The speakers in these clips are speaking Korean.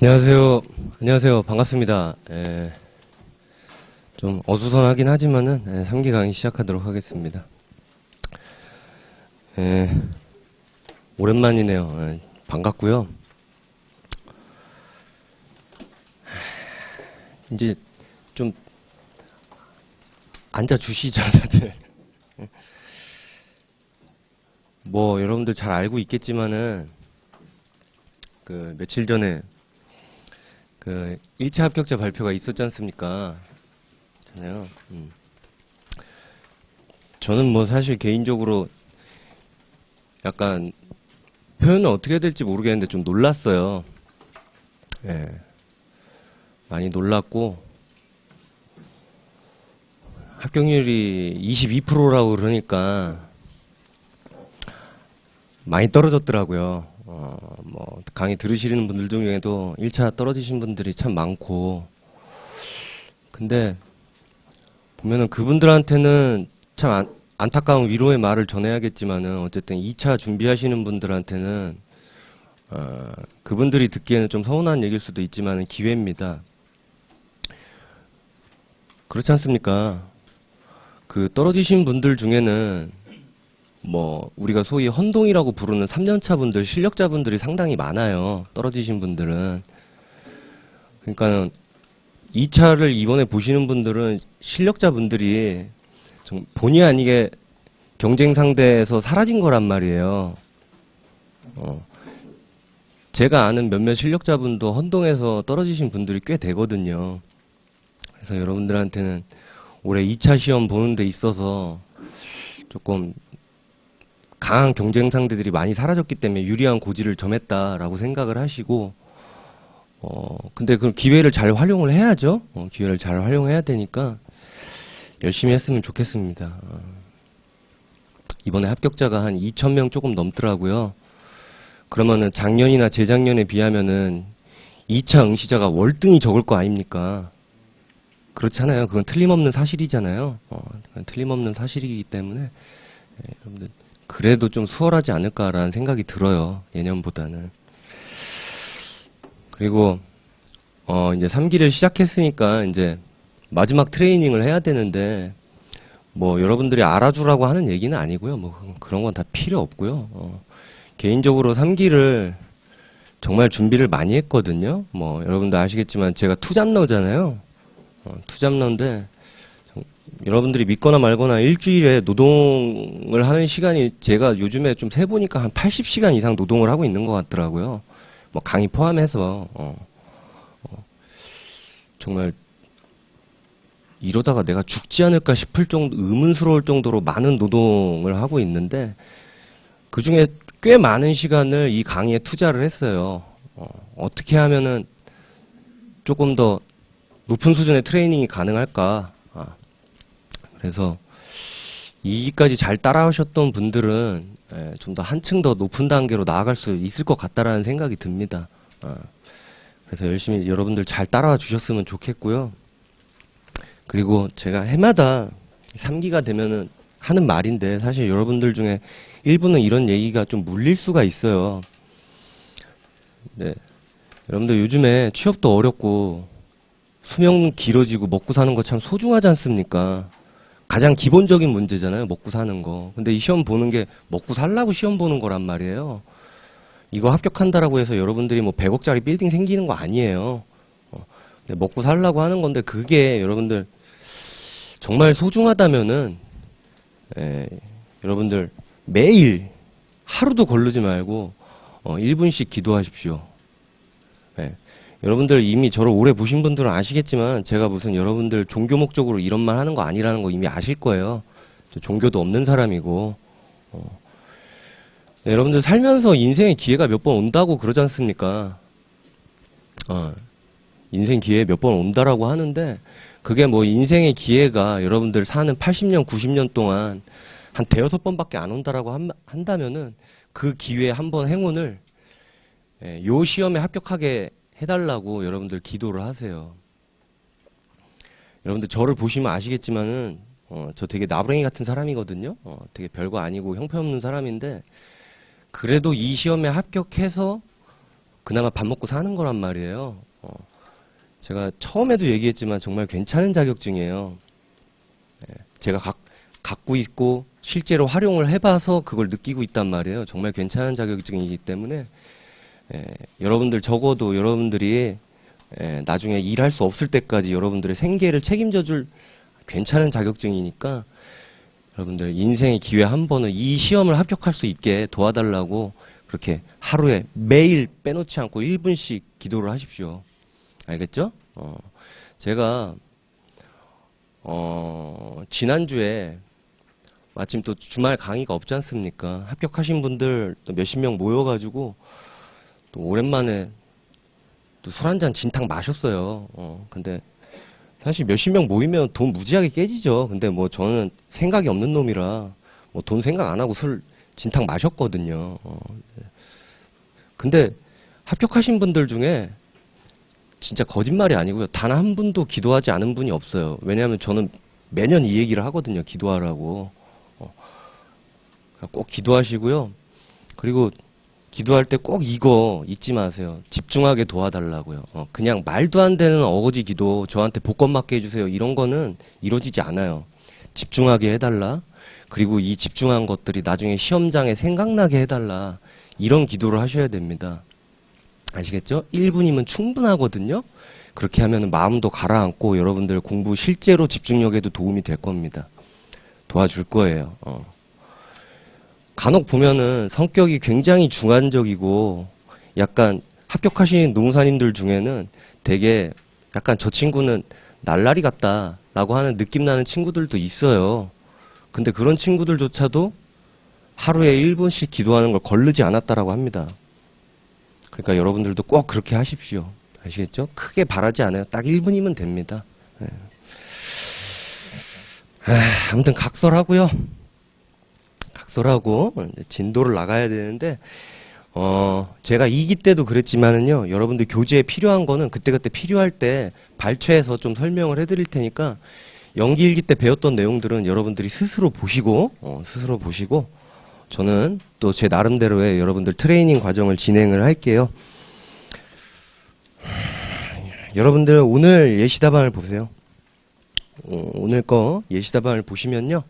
안녕하세요. 안녕하세요. 반갑습니다. 좀 어수선하긴 하지만은 3기 강의 시작하도록 하겠습니다. 오랜만이네요. 반갑고요. 이제 좀 앉아 주시죠, 다들. 뭐 여러분들 잘 알고 있겠지만은 그 며칠 전에 그 1차 합격자 발표가 있었지 않습니까? 잖아요. 저는 뭐 사실 개인적으로 약간 표현을 어떻게 해야 될지 모르겠는데 좀 놀랐어요. 예. 많이 놀랐고 합격률이 22%라고 그러니까 많이 떨어졌더라고요. 뭐 강의 들으시는 분들 중에도 1차 떨어지신 분들이 참 많고, 근데 보면은 그분들한테는 참 안타까운 위로의 말을 전해야겠지만은 어쨌든 2차 준비하시는 분들한테는 그분들이 듣기에는 좀 서운한 얘기일 수도 있지만은 기회입니다. 그렇지 않습니까? 그 떨어지신 분들 중에는 뭐 우리가 소위 헌동이라고 부르는 3년차 분들, 실력자분들이 상당히 많아요. 떨어지신 분들은. 그러니까 2차를 이번에 보시는 분들은 실력자분들이 본의 아니게 경쟁 상대에서 사라진 거란 말이에요. 제가 아는 몇몇 실력자분도 헌동에서 떨어지신 분들이 꽤 되거든요. 그래서 여러분들한테는 올해 2차 시험 보는 데 있어서 조금 강한 경쟁 상대들이 많이 사라졌기 때문에 유리한 고지를 점했다라고 생각을 하시고, 근데 그 기회를 잘 활용을 해야죠. 기회를 잘 활용해야 되니까 열심히 했으면 좋겠습니다. 이번에 합격자가 한 2,000명 조금 넘더라고요. 그러면은 작년이나 재작년에 비하면은 2차 응시자가 월등히 적을 거 아닙니까? 그렇잖아요. 그건 틀림없는 사실이잖아요. 그건 틀림없는 사실이기 때문에 여러분들 그래도 좀 수월하지 않을까라는 생각이 들어요. 예년보다는. 그리고 이제 3기를 시작했으니까 이제 마지막 트레이닝을 해야 되는데 뭐 여러분들이 알아주라고 하는 얘기는 아니고요. 뭐 그런 건 다 필요 없고요. 개인적으로 3기를 정말 준비를 많이 했거든요. 뭐 여러분들 아시겠지만 제가 투잡러잖아요. 투잡러인데 여러분들이 믿거나 말거나 일주일에 노동을 하는 시간이 제가 요즘에 좀 세보니까 한 80시간 이상 노동을 하고 있는 것 같더라고요. 뭐 강의 포함해서 정말 이러다가 내가 죽지 않을까 싶을 정도, 의문스러울 정도로 많은 노동을 하고 있는데 그 중에 꽤 많은 시간을 이 강의에 투자를 했어요. 어떻게 하면은 조금 더 높은 수준의 트레이닝이 가능할까? 그래서 2기까지 잘 따라오셨던 분들은 좀 더 한층 더 높은 단계로 나아갈 수 있을 것 같다라는 생각이 듭니다. 그래서 열심히 여러분들 잘 따라와 주셨으면 좋겠고요. 그리고 제가 해마다 3기가 되면은 하는 말인데 사실 여러분들 중에 일부는 이런 얘기가 좀 물릴 수가 있어요. 네. 여러분들 요즘에 취업도 어렵고 수명 길어지고 먹고 사는 거 참 소중하지 않습니까? 가장 기본적인 문제잖아요. 먹고 사는 거. 근데 이 시험 보는 게 먹고 살라고 시험 보는 거란 말이에요. 이거 합격한다라고 해서 여러분들이 뭐 100억짜리 빌딩 생기는 거 아니에요. 근데 먹고 살라고 하는 건데 그게 여러분들 정말 소중하다면은 여러분들 매일 하루도 거르지 말고 1분씩 기도하십시오. 여러분들 이미 저를 오래 보신 분들은 아시겠지만 제가 무슨 여러분들 종교 목적으로 이런 말 하는 거 아니라는 거 이미 아실 거예요. 저 종교도 없는 사람이고 여러분들 살면서 인생의 기회가 몇 번 온다고 그러지 않습니까? 인생 기회 몇 번 온다라고 하는데 그게 뭐 인생의 기회가 여러분들 사는 80년, 90년 동안 한 대여섯 번밖에 안 온다라고 한다면은 그 기회 한 번 행운을 요 시험에 합격하게 해달라고 여러분들 기도를 하세요. 여러분들 저를 보시면 아시겠지만은 저 되게 나부랭이 같은 사람이거든요. 되게 별거 아니고 형편없는 사람인데 그래도 이 시험에 합격해서 그나마 밥 먹고 사는 거란 말이에요. 제가 처음에도 얘기했지만 정말 괜찮은 자격증이에요. 제가 갖고 있고 실제로 활용을 해봐서 그걸 느끼고 있단 말이에요. 정말 괜찮은 자격증이기 때문에 여러분들 적어도 여러분들이 나중에 일할 수 없을 때까지 여러분들의 생계를 책임져줄 괜찮은 자격증이니까 여러분들 인생의 기회 한 번은 이 시험을 합격할 수 있게 도와달라고 그렇게 하루에 매일 빼놓지 않고 1분씩 기도를 하십시오. 알겠죠? 제가 지난주에 마침 또 주말 강의가 없지 않습니까? 합격하신 분들 또 몇십 명 모여가지고 또 오랜만에 또 술 한잔 진탕 마셨어요. 근데 사실 몇십 명 모이면 돈 무지하게 깨지죠. 근데 뭐 저는 생각이 없는 놈이라 뭐 돈 생각 안 하고 술 진탕 마셨거든요. 근데 합격하신 분들 중에 진짜 거짓말이 아니고요. 단 한 분도 기도하지 않은 분이 없어요. 왜냐하면 저는 매년 이 얘기를 하거든요. 기도하라고. 꼭 기도하시고요. 그리고 기도할 때 꼭 이거 잊지 마세요. 집중하게 도와달라고요. 그냥 말도 안 되는 어거지 기도, 저한테 복권 맞게 해주세요. 이런 거는 이루어지지 않아요. 집중하게 해달라. 그리고 이 집중한 것들이 나중에 시험장에 생각나게 해달라. 이런 기도를 하셔야 됩니다. 아시겠죠? 1분이면 충분하거든요. 그렇게 하면 마음도 가라앉고 여러분들 공부 실제로 집중력에도 도움이 될 겁니다. 도와줄 거예요. 간혹 보면은 성격이 굉장히 중간적이고 약간 합격하신 노무사님들 중에는 되게 약간 저 친구는 날라리 같다 라고 하는 느낌 나는 친구들도 있어요. 근데 그런 친구들조차도 하루에 1분씩 기도하는 걸 거르지 않았다라고 합니다. 그러니까 여러분들도 꼭 그렇게 하십시오. 아시겠죠? 크게 바라지 않아요. 딱 1분이면 됩니다. 아무튼 각설하고요. 각설하고 진도를 나가야 되는데 제가 2기 때도 그랬지만은요. 여러분들 교재에 필요한 거는 그때그때 필요할 때 발췌해서 좀 설명을 해드릴 테니까 연기 1기 때 배웠던 내용들은 여러분들이 스스로 보시고 저는 또 제 나름대로의 여러분들 트레이닝 과정을 진행을 할게요. 여러분들 오늘 예시답안을 보세요. 오늘 거 예시답안을 보시면요.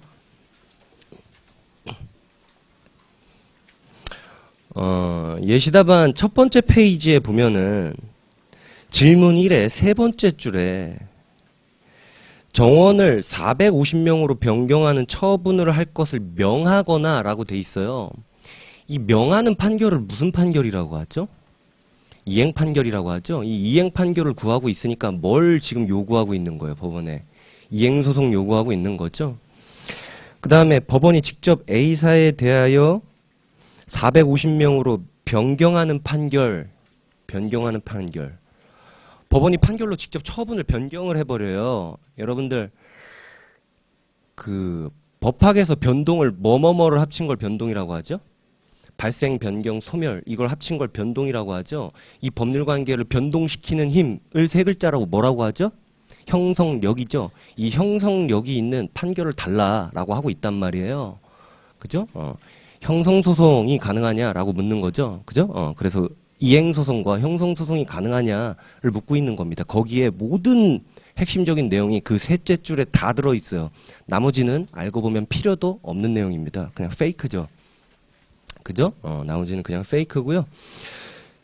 예시답안 첫 번째 페이지에 보면은 질문 1의 세 번째 줄에 정원을 450명으로 변경하는 처분을 할 것을 명하거나 라고 돼 있어요. 이 명하는 판결을 무슨 판결이라고 하죠? 이행 판결이라고 하죠. 이 이행 판결을 구하고 있으니까 뭘 지금 요구하고 있는 거예요, 법원에. 이행 소송 요구하고 있는 거죠. 그 다음에 법원이 직접 A사에 대하여 450명으로 변경하는 판결. 법원이 판결로 직접 처분을 변경을 해버려요. 여러분들 그 법학에서 변동을 뭐뭐뭐를 합친 걸 변동이라고 하죠. 발생, 변경, 소멸 이걸 합친 걸 변동이라고 하죠. 이 법률 관계를 변동시키는 힘을 세 글자라고 뭐라고 하죠? 형성력이죠. 이 형성력이 있는 판결을 달라라고 하고 있단 말이에요. 그죠? 형성소송이 가능하냐라고 묻는 거죠. 그죠? 그래서 이행소송과 형성소송이 가능하냐를 묻고 있는 겁니다. 거기에 모든 핵심적인 내용이 그 셋째 줄에 다 들어있어요. 나머지는 알고 보면 필요도 없는 내용입니다. 그냥 페이크죠. 그죠? 나머지는 그냥 페이크고요.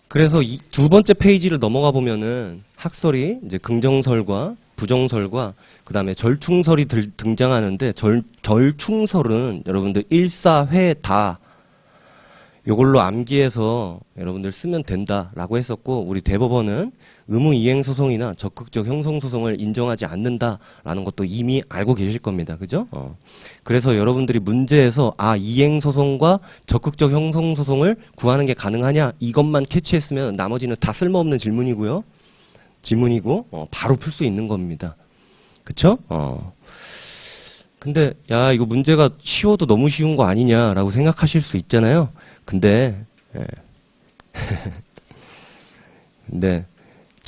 그래서 이 두 번째 페이지를 넘어가 보면은 학설이 이제 긍정설과 부정설과 그 다음에 절충설이 등장하는데 절충설은 여러분들 일사회다 요걸로 암기해서 여러분들 쓰면 된다라고 했었고 우리 대법원은 의무이행소송이나 적극적 형성소송을 인정하지 않는다라는 것도 이미 알고 계실 겁니다. 그죠? 그래서 여러분들이 문제에서 이행소송과 적극적 형성소송을 구하는 게 가능하냐 이것만 캐치했으면 나머지는 다 쓸모없는 질문이고 바로 풀 수 있는 겁니다. 그쵸? 근데 야 이거 문제가 쉬워도 너무 쉬운 거 아니냐라고 생각하실 수 있잖아요. 근데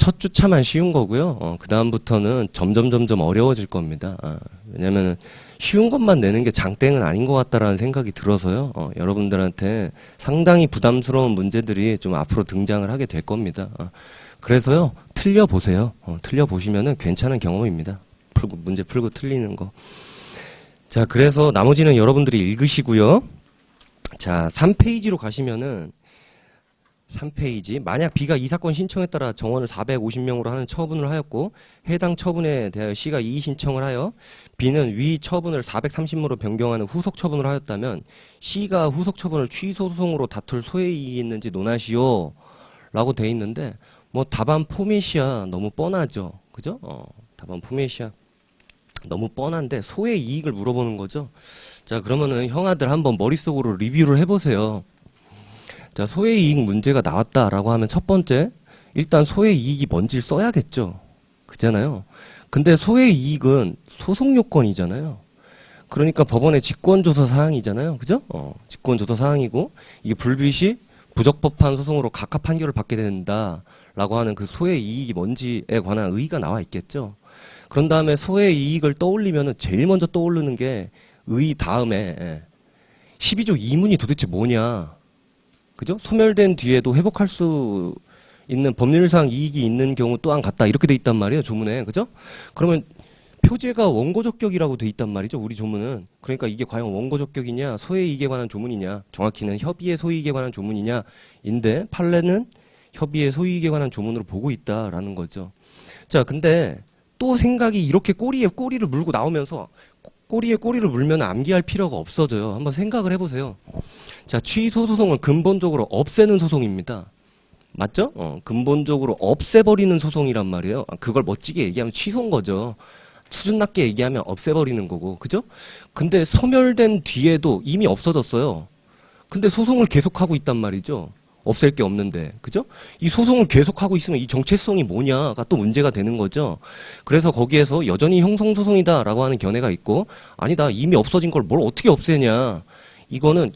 첫 주차만 쉬운 거고요. 그 다음부터는 점점 어려워질 겁니다. 왜냐면 쉬운 것만 내는 게 장땡은 아닌 것 같다라는 생각이 들어서요. 여러분들한테 상당히 부담스러운 문제들이 좀 앞으로 등장을 하게 될 겁니다. 그래서요, 틀려보세요. 틀려보시면은 괜찮은 경험입니다. 문제 풀고 틀리는 거. 자, 그래서 나머지는 여러분들이 읽으시고요. 자, 3페이지로 가시면은 3페이지. 만약 B가 이 사건 신청에 따라 정원을 450명으로 하는 처분을 하였고 해당 처분에 대하여 C가 이의 신청을 하여 B는 위 처분을 430으로 변경하는 후속 처분을 하였다면 C가 후속 처분을 취소 소송으로 다툴 소외이익이 있는지 논하시오 라고 돼 있는데 뭐 답안 포맷이야 너무 뻔하죠. 그죠? 답안 포맷이야 너무 뻔한데 소외이익을 물어보는 거죠. 자, 그러면은 형아들 한번 머릿속으로 리뷰를 해보세요. 자, 소외이익 문제가 나왔다라고 하면 첫 번째, 일단 소외이익이 뭔지를 써야겠죠. 그잖아요. 근데 소외이익은 소송 요건이잖아요. 그러니까 법원의 직권조서 사항이잖아요. 그죠? 직권조서 사항이고, 이게 불비시 부적법한 소송으로 각하 판결을 받게 된다라고 하는 그 소외이익이 뭔지에 관한 의의가 나와 있겠죠. 그런 다음에 소외이익을 떠올리면은 제일 먼저 떠오르는 게 의의 다음에 12조 2문이 도대체 뭐냐. 그죠? 소멸된 뒤에도 회복할 수 있는 법률상 이익이 있는 경우 또한 같다. 이렇게 돼 있단 말이에요, 조문에. 그죠? 그러면 표제가 원고적격이라고 돼 있단 말이죠, 우리 조문은. 그러니까 이게 과연 원고적격이냐, 소외이익에 관한 조문이냐, 정확히는 협의의 소이익에 관한 조문이냐인데 판례는 협의의 소이익에 관한 조문으로 보고 있다라는 거죠. 자, 근데 또 생각이 이렇게 꼬리에 꼬리를 물고 나오면서 꼬리에 꼬리를 물면 암기할 필요가 없어져요. 한번 생각을 해보세요. 자, 취소 소송은 근본적으로 없애는 소송입니다. 맞죠? 근본적으로 없애버리는 소송이란 말이에요. 그걸 멋지게 얘기하면 취소인 거죠. 수준 낮게 얘기하면 없애버리는 거고. 그죠? 근데 소멸된 뒤에도 이미 없어졌어요. 근데 소송을 계속하고 있단 말이죠. 없앨 게 없는데. 그죠? 이 소송을 계속하고 있으면 이 정체성이 뭐냐가 또 문제가 되는 거죠. 그래서 거기에서 여전히 형성소송이다라고 하는 견해가 있고, 아니다, 이미 없어진 걸 뭘 어떻게 없애냐. 이거는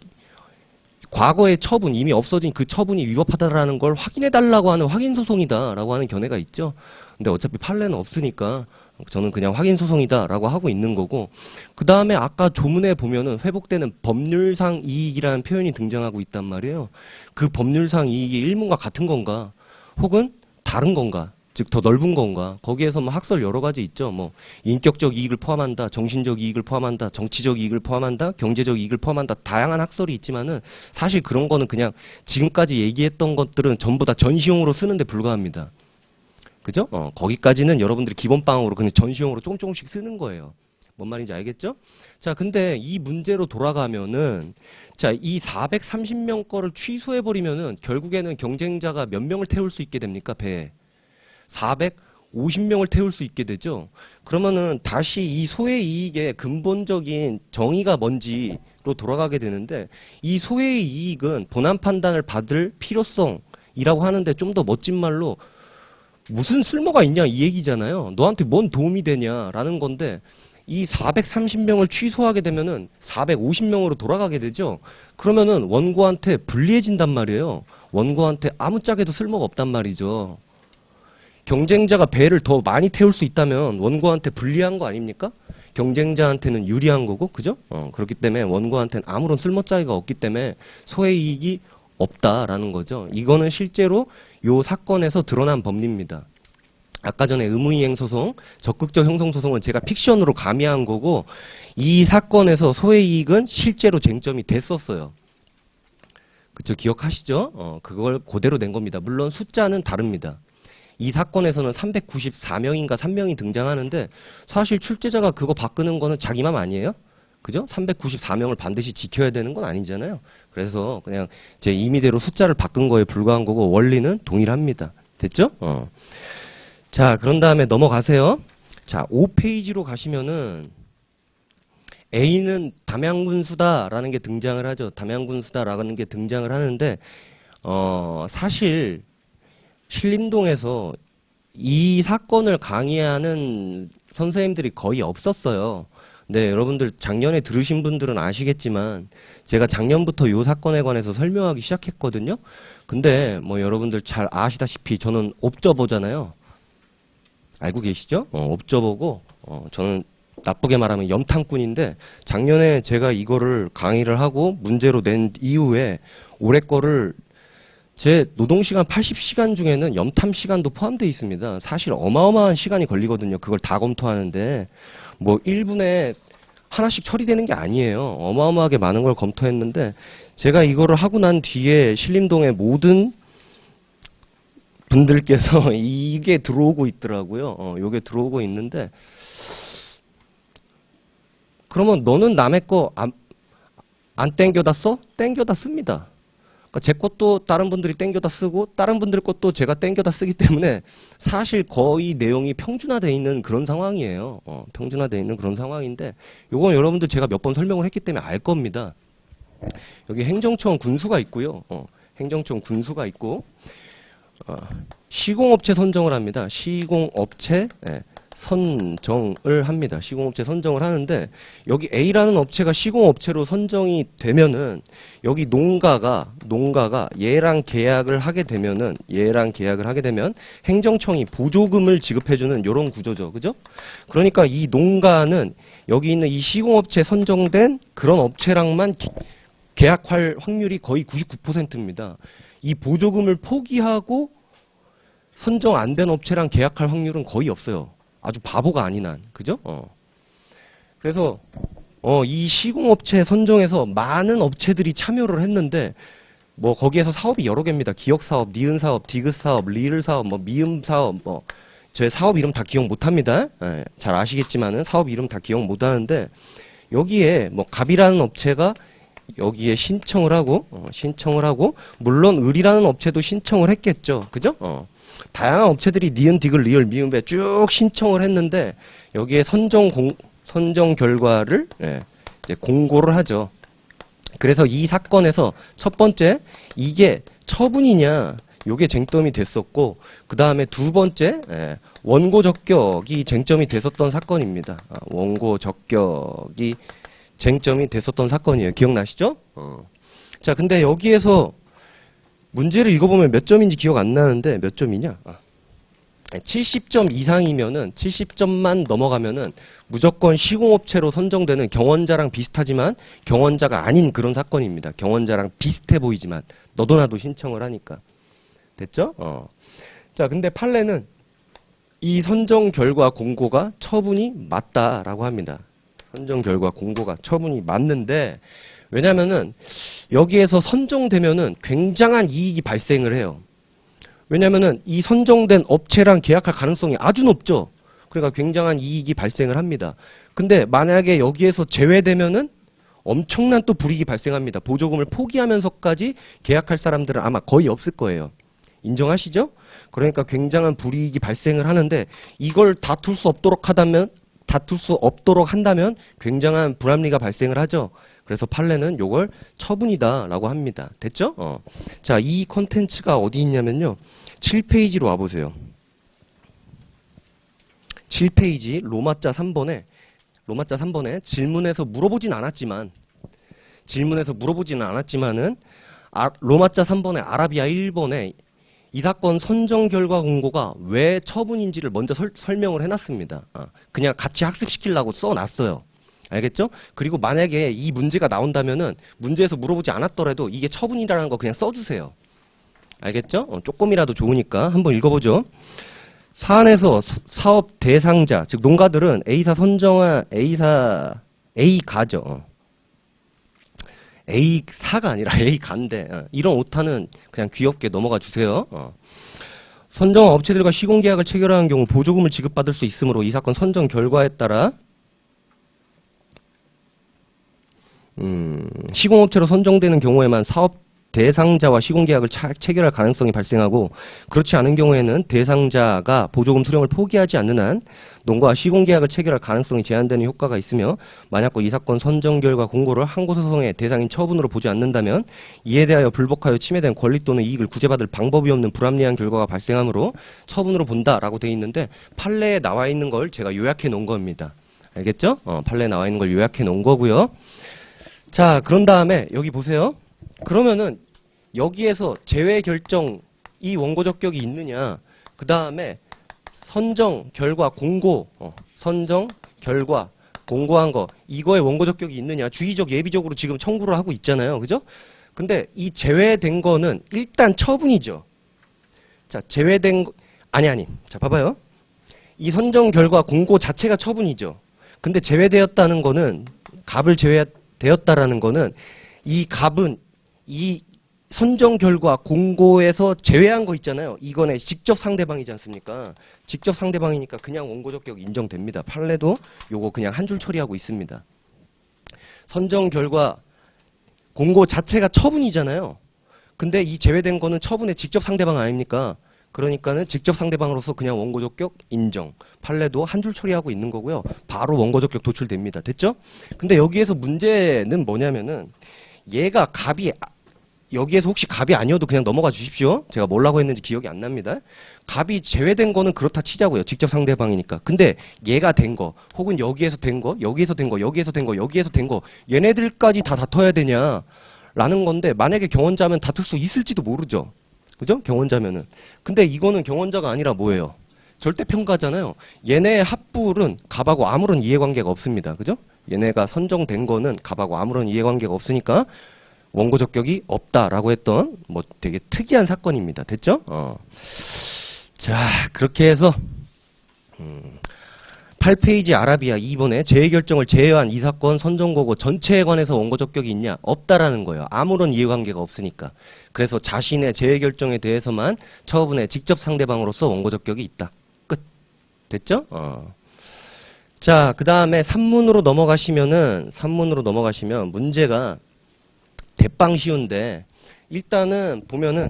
과거의 처분, 이미 없어진 그 처분이 위법하다라는 걸 확인해달라고 하는 확인소송이다라고 하는 견해가 있죠. 근데 어차피 판례는 없으니까 저는 그냥 확인소송이다라고 하고 있는 거고, 그 다음에 아까 조문에 보면은 회복되는 법률상 이익이라는 표현이 등장하고 있단 말이에요. 그 법률상 이익이 일문과 같은 건가, 혹은 다른 건가, 즉 더 넓은 건가. 거기에서 뭐 학설 여러 가지 있죠. 뭐 인격적 이익을 포함한다, 정신적 이익을 포함한다, 정치적 이익을 포함한다, 경제적 이익을 포함한다. 다양한 학설이 있지만은 사실 그런 거는 그냥 지금까지 얘기했던 것들은 전부 다 전시용으로 쓰는데 불과합니다. 그죠? 거기까지는 여러분들이 기본방으로 그냥 전시용으로 조금씩 쓰는 거예요. 뭔 말인지 알겠죠? 자, 근데 이 문제로 돌아가면은, 자, 이 430명 거를 취소해버리면은 결국에는 경쟁자가 몇 명을 태울 수 있게 됩니까? 배에. 450명을 태울 수 있게 되죠. 그러면은 다시 이 소외이익의 근본적인 정의가 뭔지로 돌아가게 되는데, 이 소외이익은 본안 판단을 받을 필요성이라고 하는데 좀 더 멋진 말로 무슨 쓸모가 있냐 이 얘기잖아요. 너한테 뭔 도움이 되냐라는 건데, 이 430명을 취소하게 되면은 450명으로 돌아가게 되죠. 그러면은 원고한테 불리해진단 말이에요. 원고한테 아무짝에도 쓸모가 없단 말이죠. 경쟁자가 배를 더 많이 태울 수 있다면 원고한테 불리한 거 아닙니까? 경쟁자한테는 유리한 거고, 그죠? 그렇기 때문에 원고한테는 아무런 쓸모짜기가 없기 때문에 소외이익이 없다라는 거죠. 이거는 실제로 요 사건에서 드러난 법리입니다. 아까 전에 의무이행 소송, 적극적 형성 소송은 제가 픽션으로 가미한 거고, 이 사건에서 소외이익은 실제로 쟁점이 됐었어요. 그쵸? 기억하시죠? 그걸 그대로 낸 겁니다. 물론 숫자는 다릅니다. 이 사건에서는 394명인가 3명이 등장하는데, 사실 출제자가 그거 바꾸는 거는 자기 맘 아니에요? 그죠? 394명을 반드시 지켜야 되는 건 아니잖아요. 그래서 그냥 제 임의대로 숫자를 바꾼 거에 불과한 거고, 원리는 동일합니다. 됐죠? 자, 그런 다음에 넘어가세요. 자, 5페이지로 가시면은 A는 담양군수다라는 게 등장을 하죠. 담양군수다라는 게 등장을 하는데, 사실 신림동에서 이 사건을 강의하는 선생님들이 거의 없었어요. 네, 여러분들 작년에 들으신 분들은 아시겠지만 제가 작년부터 이 사건에 관해서 설명하기 시작했거든요. 근데 뭐 여러분들 잘 아시다시피 저는 옵저버잖아요. 알고 계시죠? 옵저버고 저는 나쁘게 말하면 염탐꾼인데 작년에 제가 이거를 강의를 하고 문제로 낸 이후에 올해 거를 제 노동시간 80시간 중에는 염탐 시간도 포함되어 있습니다. 사실 어마어마한 시간이 걸리거든요. 그걸 다 검토하는데 뭐 1분에 하나씩 처리되는 게 아니에요. 어마어마하게 많은 걸 검토했는데 제가 이거를 하고 난 뒤에 신림동의 모든 분들께서 이게 들어오고 있더라고요. 요게 들어오고 있는데 그러면 너는 남의 거 안 땡겨다 써? 땡겨다 씁니다. 그러니까 제 것도 다른 분들이 땡겨다 쓰고 다른 분들 것도 제가 땡겨다 쓰기 때문에 사실 거의 내용이 평준화되어 있는 그런 상황이에요. 평준화되어 있는 그런 상황인데 요건 여러분들 제가 몇 번 설명을 했기 때문에 알 겁니다. 여기 행정청 군수가 있고요. 행정청 군수가 있고 시공업체 선정을 합니다. 시공업체 선정을 합니다. 시공업체 선정을 하는데 여기 A라는 업체가 시공업체로 선정이 되면은 여기 농가가 얘랑 계약을 하게 되면 행정청이 보조금을 지급해주는 이런 구조죠. 그죠? 그러니까 이 농가는 여기 있는 이 시공업체 선정된 그런 업체랑만 계약할 확률이 거의 99%입니다. 이 보조금을 포기하고 선정 안 된 업체랑 계약할 확률은 거의 없어요. 아주 바보가 아닌 한. 그죠? 그래서 이 시공업체 선정에서 많은 업체들이 참여를 했는데 뭐 거기에서 사업이 여러 개입니다. 기억사업, 니은사업, 디귿사업, 리을사업, 뭐 미음사업, 뭐 제 사업 이름 다 기억 못합니다. 잘 아시겠지만은 사업 이름 다 기억 못하는데 여기에 뭐 갑이라는 업체가 여기에 신청을 하고 물론 을이라는 업체도 신청을 했겠죠. 그죠? 다양한 업체들이 니은, 디귿, 리을, 미음에 쭉 신청을 했는데 여기에 선정 결과를 이제 공고를 하죠. 그래서 이 사건에서 첫 번째 이게 처분이냐 요게 쟁점이 됐었고 그 다음에 두 번째 원고 적격이 쟁점이 됐었던 사건입니다. 원고 적격이 쟁점이 됐었던 사건이에요. 기억나시죠? 자, 근데 여기에서 문제를 읽어보면 몇 점인지 기억 안 나는데 몇 점이냐? 70점 이상이면은 70점만 넘어가면은 무조건 시공업체로 선정되는 경원자랑 비슷하지만 경원자가 아닌 그런 사건입니다. 경원자랑 비슷해 보이지만 너도 나도 신청을 하니까. 됐죠? 자, 근데 판례는 이 선정 결과 공고가 처분이 맞다라고 합니다. 선정 결과 공고가 처분이 맞는데 왜냐면은 여기에서 선정되면은 굉장한 이익이 발생을 해요. 왜냐면은 이 선정된 업체랑 계약할 가능성이 아주 높죠. 그러니까 굉장한 이익이 발생을 합니다. 근데 만약에 여기에서 제외되면은 엄청난 또 불이익이 발생합니다. 보조금을 포기하면서까지 계약할 사람들은 아마 거의 없을 거예요. 인정하시죠? 그러니까 굉장한 불이익이 발생을 하는데 이걸 다툴 수 없도록 한다면 굉장한 불합리가 발생을 하죠. 그래서 판례는 요걸 처분이다라고 합니다. 됐죠? 자, 이 컨텐츠가 어디 있냐면요. 7페이지로 와보세요. 7페이지 로마자 3번에 질문에서 물어보진 않았지만은 로마자 3번에 아라비아 1번에 이 사건 선정 결과 공고가 왜 처분인지를 먼저 설명을 해놨습니다. 그냥 같이 학습시키려고 써놨어요. 알겠죠? 그리고 만약에 이 문제가 나온다면은 문제에서 물어보지 않았더라도 이게 처분이라는 거 그냥 써주세요. 알겠죠? 조금이라도 좋으니까 한번 읽어보죠. 사안에서 사업 대상자, 즉 농가들은 A사 선정한 A가죠. A사가 아니라 A가인데 이런 오타는 그냥 귀엽게 넘어가 주세요. 선정한 업체들과 시공계약을 체결하는 경우 보조금을 지급받을 수 있으므로 이 사건 선정 결과에 따라 시공업체로 선정되는 경우에만 사업 대상자와 시공계약을 체결할 가능성이 발생하고 그렇지 않은 경우에는 대상자가 보조금 수령을 포기하지 않는 한 농가와 시공계약을 체결할 가능성이 제한되는 효과가 있으며 만약 이 사건 선정 결과 공고를 항고소송의 대상인 처분으로 보지 않는다면 이에 대하여 불복하여 침해된 권리 또는 이익을 구제받을 방법이 없는 불합리한 결과가 발생하므로 처분으로 본다라고 되어 있는데 판례에 나와 있는 걸 제가 요약해 놓은 겁니다. 알겠죠? 판례에 나와 있는 걸 요약해 놓은 거고요. 자, 그런 다음에 여기 보세요. 그러면은 여기에서 제외 결정 이 원고 적격이 있느냐? 그 다음에 선정 결과 공고, 선정 결과 공고한 거 이거에 원고 적격이 있느냐? 주의적 예비적으로 지금 청구를 하고 있잖아요, 그죠? 근데 이 제외된 거는 일단 처분이죠. 자, 제외된 거 아니. 자, 봐봐요. 이 선정 결과 공고 자체가 처분이죠. 근데 제외되었다는 거는 갑을 제외되었다라는 거는 이 갑은 이 선정 결과 공고에서 제외한 거 있잖아요. 이거는 직접 상대방이지 않습니까? 직접 상대방이니까 그냥 원고 적격 인정됩니다. 판례도 요거 그냥 한 줄 처리하고 있습니다. 선정 결과 공고 자체가 처분이잖아요. 근데 이 제외된 거는 처분의 직접 상대방 아닙니까? 그러니까는 직접 상대방으로서 그냥 원고 적격 인정. 판례도 한 줄 처리하고 있는 거고요. 바로 원고 적격 도출됩니다. 됐죠? 근데 여기에서 문제는 뭐냐면은 얘가 갑이 여기에서 혹시 갑이 아니어도 그냥 넘어가 주십시오. 제가 뭐라고 했는지 기억이 안 납니다. 갑이 제외된 거는 그렇다 치자고요. 직접 상대방이니까. 근데 얘가 된 거, 혹은 여기에서 된 거, 여기에서 된 거, 여기에서 된 거, 여기에서 된 거, 얘네들까지 다 다퉈야 되냐? 라는 건데, 만약에 경원자면 다툴 수 있을지도 모르죠. 그죠? 경원자면은. 근데 이거는 경원자가 아니라 뭐예요? 절대평가잖아요. 얘네의 합불은 갑하고 아무런 이해관계가 없습니다. 그죠? 얘네가 선정된 거는 갑하고 아무런 이해관계가 없으니까 원고 적격이 없다라고 했던 뭐 되게 특이한 사건입니다. 됐죠? 자, 그렇게 해서 8페이지 아라비아 2번에 재해결정을 제외한 이 사건 선정고고 전체에 관해서 원고 적격이 있냐? 없다라는 거예요. 아무런 이해관계가 없으니까. 그래서 자신의 재해결정에 대해서만 처분의 직접 상대방으로서 원고 적격이 있다. 끝. 됐죠? 자, 그 다음에 산문으로 넘어가시면 문제가 대빵 쉬운데 일단은 보면은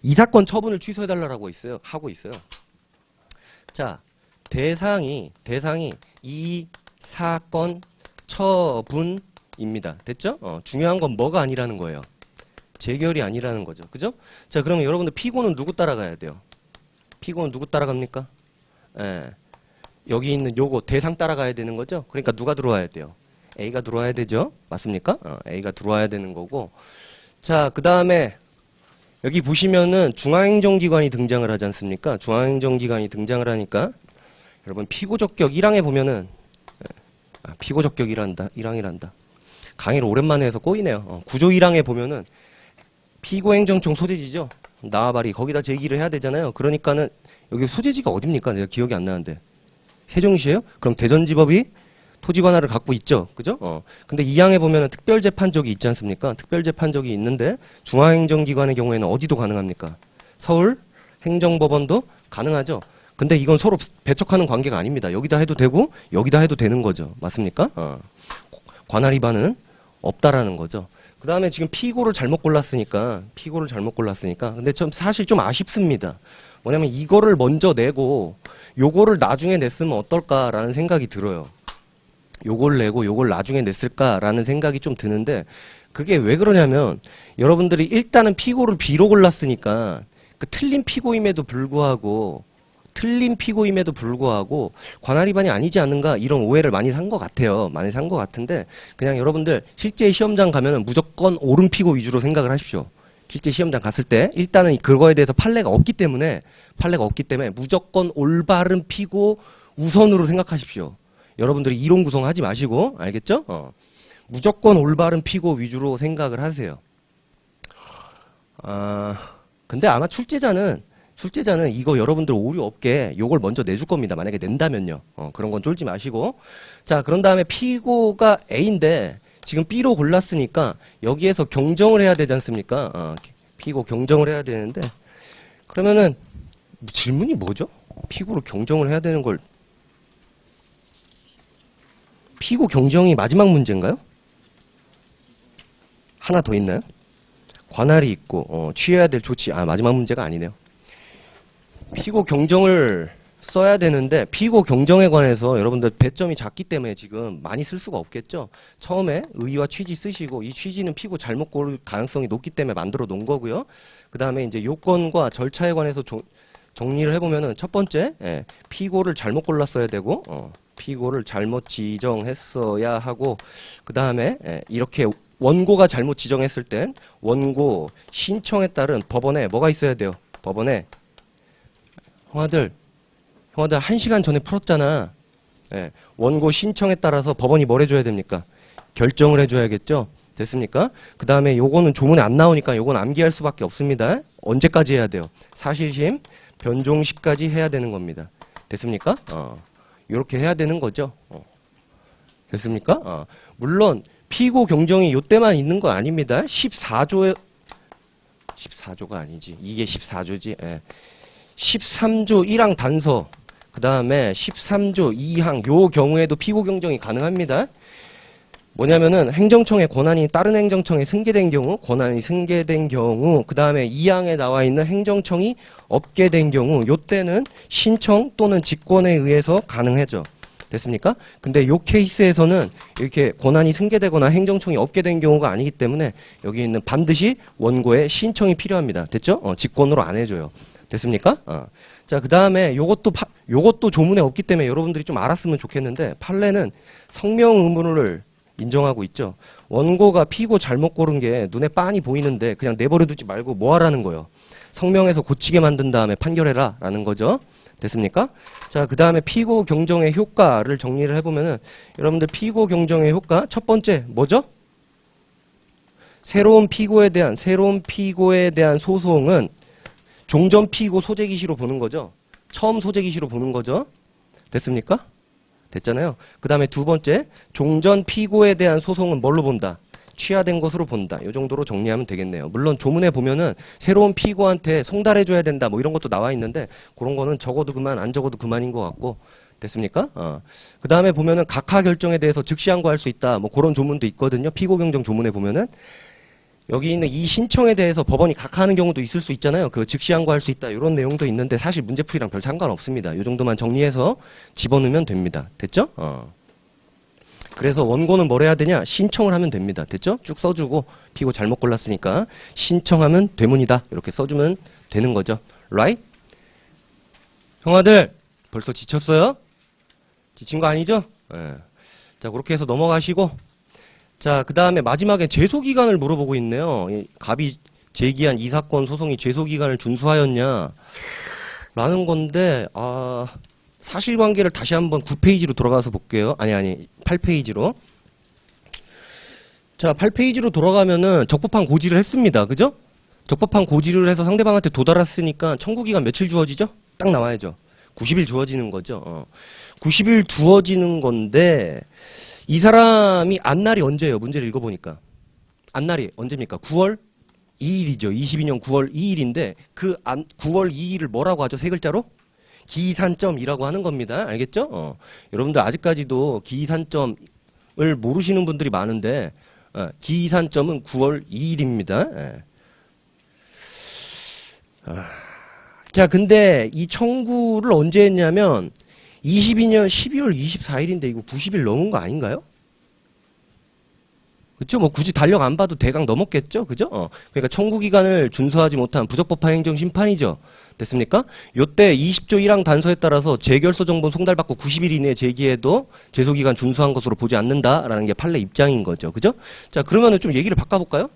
이 사건 처분을 취소해달라고 하고 있어요. 자, 대상이 이 사건 처분입니다. 됐죠? 중요한 건 뭐가 아니라는 거예요. 재결이 아니라는 거죠. 그죠? 자, 그러면 여러분들 피고는 누구 따라가야 돼요? 피고는 누구 따라갑니까? 예. 여기 있는 요거 대상 따라가야 되는 거죠? 그러니까 누가 들어와야 돼요? A가 들어와야 되죠? 맞습니까? A가 들어와야 되는 거고. 자, 그 다음에 여기 보시면은 중앙행정기관이 등장을 하지 않습니까? 중앙행정기관이 등장을 하니까 여러분 피고적격 1항에 보면은 피고적격 1항이란다. 강의를 오랜만에 해서 꼬이네요. 구조 1항에 보면은 피고행정청 소재지죠? 나와바리 거기다 제기를 해야 되잖아요. 그러니까는 여기 소재지가 어딥니까? 내가 기억이 안 나는데. 세종시에요? 그럼 대전지법이 토지 관할을 갖고 있죠. 그죠? 근데 이 항에 보면은 특별재판적이 있지 않습니까? 특별재판적이 있는데 중앙행정기관의 경우에는 어디도 가능합니까? 서울 행정법원도 가능하죠. 근데 이건 서로 배척하는 관계가 아닙니다. 여기다 해도 되고 여기다 해도 되는 거죠. 맞습니까? 관할 위반은 없다라는 거죠. 그 다음에 지금 피고를 잘못 골랐으니까 근데 사실 좀 아쉽습니다. 뭐냐면 이거를 먼저 내고 요거를 나중에 냈으면 어떨까라는 생각이 들어요. 요걸 내고 요걸 나중에 냈을까라는 생각이 좀 드는데 그게 왜 그러냐면 여러분들이 일단은 피고를 B로 골랐으니까 그 틀린 피고임에도 불구하고 관할 위반이 아니지 않는가 이런 오해를 많이 산 것 같아요. 많이 산 것 같은데 그냥 여러분들 실제 시험장 가면은 무조건 옳은 피고 위주로 생각을 하십시오. 실제 시험장 갔을 때 일단은 그거에 대해서 판례가 없기 때문에 무조건 올바른 피고 우선으로 생각하십시오. 여러분들이 이론 구성하지 마시고 알겠죠? 무조건 올바른 피고 위주로 생각을 하세요. 근데 아마 출제자는 이거 여러분들 오류 없게 요걸 먼저 내줄 겁니다. 만약에 낸다면요. 그런 건 쫄지 마시고. 자, 그런 다음에 피고가 A인데 지금 B로 골랐으니까 여기에서 경정을 해야 되지 않습니까? 피고 경정을 해야 되는데 그러면은 질문이 뭐죠? 피고로 경정을 해야 되는 걸 피고 경정이 마지막 문제인가요? 하나 더 있나요? 관할이 있고 취해야 될 조치 마지막 문제가 아니네요. 피고 경정을 써야 되는데 피고 경정에 관해서 여러분들 배점이 작기 때문에 지금 많이 쓸 수가 없겠죠. 처음에 의의와 취지 쓰시고 이 취지는 피고 잘못 고를 가능성이 높기 때문에 만들어 놓은 거고요. 그 다음에 이제 요건과 절차에 관해서 정리를 해보면은 첫 번째, 피고를 잘못 골랐어야 되고, 피고를 잘못 지정했어야 하고, 그 다음에 이렇게 원고가 잘못 지정했을 땐 원고 신청에 따른 법원에 뭐가 있어야 돼요? 법원에 형아들 1시간 전에 풀었잖아. 원고 신청에 따라서 법원이 뭘 해줘야 됩니까? 결정을 해줘야겠죠? 됐습니까? 그 다음에 요거는 조문에 안 나오니까 요건 암기할 수밖에 없습니다. 언제까지 해야 돼요? 사실심, 변종시까지 해야 되는 겁니다. 됐습니까? 이렇게 해야 되는 거죠. 됐습니까? 물론 피고 경정이 요때만 있는 거 아닙니다. 14조가 아니지. 이게 14조지. 13조 1항 단서, 그 다음에 13조 2항 요 경우에도 피고 경정이 가능합니다. 뭐냐면은 행정청의 권한이 다른 행정청에 승계된 경우, 그 다음에 2항에 나와 있는 행정청이 없게 된 경우, 요때는 신청 또는 직권에 의해서 가능하죠. 됐습니까? 근데 요 케이스에서는 이렇게 권한이 승계되거나 행정청이 없게 된 경우가 아니기 때문에 여기 있는 반드시 원고의 신청이 필요합니다. 됐죠? 직권으로 안 해줘요. 됐습니까? 자, 그 다음에 요것도 조문에 없기 때문에 여러분들이 좀 알았으면 좋겠는데, 판례는 성명 의무를 인정하고 있죠. 원고가 피고 잘못 고른 게 눈에 빤히 보이는데 그냥 내버려 두지 말고 뭐 하라는 거예요? 성명에서 고치게 만든 다음에 판결해라 라는 거죠. 됐습니까? 자, 그 다음에 피고 경정의 효과를 정리를 해보면은, 여러분들 피고 경정의 효과 첫 번째 뭐죠? 새로운 피고에 대한 소송은 종전 피고 소재기시로 보는 거죠. 처음 소재기시로 보는 거죠. 됐습니까? 됐잖아요. 그 다음에 두 번째, 종전 피고에 대한 소송은 뭘로 본다? 취하된 것으로 본다. 이 정도로 정리하면 되겠네요. 물론 조문에 보면은 새로운 피고한테 송달해줘야 된다 뭐 이런 것도 나와 있는데, 그런 거는 적어도 그만 안 적어도 그만인 것 같고. 됐습니까? 그 다음에 보면은 각하 결정에 대해서 즉시 항고할 수 있다 뭐 그런 조문도 있거든요. 피고 경정 조문에 보면은 여기 있는 이 신청에 대해서 법원이 각하하는 경우도 있을 수 있잖아요. 그 즉시 항고할 수 있다 이런 내용도 있는데 사실 문제풀이랑 별 상관없습니다. 이 정도만 정리해서 집어넣으면 됩니다. 됐죠? 그래서 원고는 뭘 해야 되냐? 신청을 하면 됩니다. 됐죠? 쭉 써주고 피고 잘못 골랐으니까 신청하면 되문이다 이렇게 써주면 되는 거죠. right? 형아들 벌써 지쳤어요? 지친 거 아니죠? 자, 그렇게 해서 넘어가시고, 자, 그 다음에 마지막에 제소기간을 물어보고 있네요. 갑이 제기한 이 사건 소송이 제소기간을 준수하였냐 라는 건데, 사실관계를 다시 한번 9페이지로 돌아가서 볼게요. 아니 8페이지로. 자, 8페이지로 돌아가면은 적법한 고지를 했습니다. 그죠? 적법한 고지를 해서 상대방한테 도달했으니까 청구기간 며칠 주어지죠? 딱 나와야죠. 90일 주어지는 거죠. 90일 주어지는 건데, 이 사람이 안날이 언제예요? 문제를 읽어보니까. 안날이 언제입니까? 9월 2일이죠. 22년 9월 2일인데, 9월 2일을 뭐라고 하죠? 세 글자로? 기산점이라고 하는 겁니다. 알겠죠? 여러분들 아직까지도 기산점을 모르시는 분들이 많은데, 기산점은 9월 2일입니다. 자, 근데 이 청구를 언제 했냐면 22년 12월 24일인데 이거 90일 넘은 거 아닌가요? 그쵸? 뭐 굳이 달력 안 봐도 대강 넘었겠죠? 그죠? 그러니까 청구 기간을 준수하지 못한 부적법한 행정 심판이죠. 됐습니까? 요때 20조 1항 단서에 따라서 재결소 정보 송달받고 90일 이내에 제기해도 제소기간 준수한 것으로 보지 않는다라는 게 판례 입장인 거죠. 그죠? 자, 그러면은 좀 얘기를 바꿔볼까요?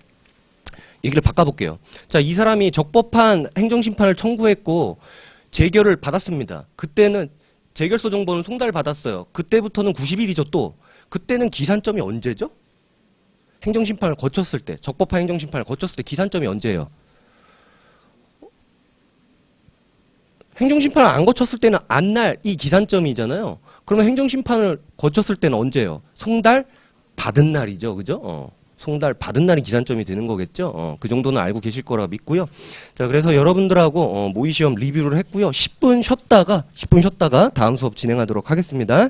얘기를 바꿔볼게요. 자, 이 사람이 적법한 행정심판을 청구했고 재결을 받았습니다. 그때는 재결소 정보는 송달받았어요. 그때부터는 90일이죠 또. 그때는 기산점이 언제죠? 행정심판을 거쳤을 때, 적법한 행정심판을 거쳤을 때 기산점이 언제예요? 행정심판을 안 거쳤을 때는 안날이 기산점이잖아요. 그러면 행정심판을 거쳤을 때는 언제예요? 송달받은 날이죠. 그죠? 송달 받은 날이 기산점이 되는 거겠죠. 그 정도는 알고 계실 거라 믿고요. 자, 그래서 여러분들하고 모의시험 리뷰를 했고요. 10분 쉬었다가 다음 수업 진행하도록 하겠습니다.